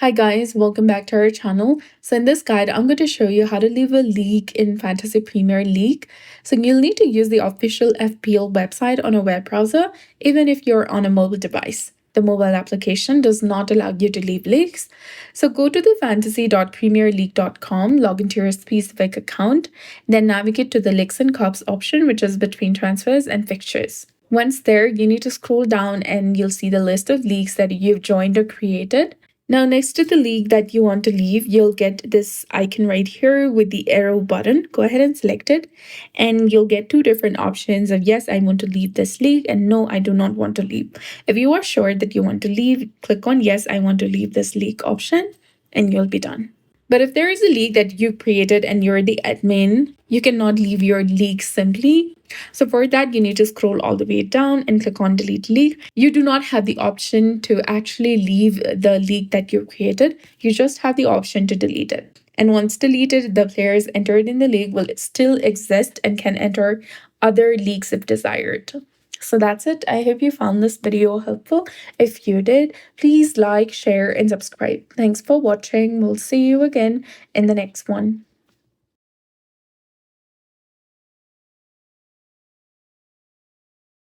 Hi guys, welcome back to our channel. So in this guide, I'm going to show you how to leave a leak in Fantasy Premier League. So you'll need to use the official FPL website on a web browser, even if you're on a mobile device. The mobile application does not allow you to leave leaks. So go to the fantasy.premierleague.com, log into your specific account, then navigate to the Leaks and Cups option, which is between transfers and fixtures. Once there, you need to scroll down and you'll see the list of leagues that you've joined or created. Now, next to the league that you want to leave, you'll get this icon right here with the arrow button. Go ahead and select it, and you'll get two different options of yes, I want to leave this league, and no, I do not want to leave. If you are sure that you want to leave, click on yes, I want to leave this league option, and you'll be done. But if there is a league that you created and you're the admin, you cannot leave your league simply. So for that, you need to scroll all the way down and click on delete league. You do not have the option to actually leave the league that you created. You just have the option to delete it. And once deleted, the players entered in the league will still exist and can enter other leagues if desired. So that's it. I hope you found this video helpful. If you did, please like, share, and subscribe. Thanks for watching. We'll see you again in the next one.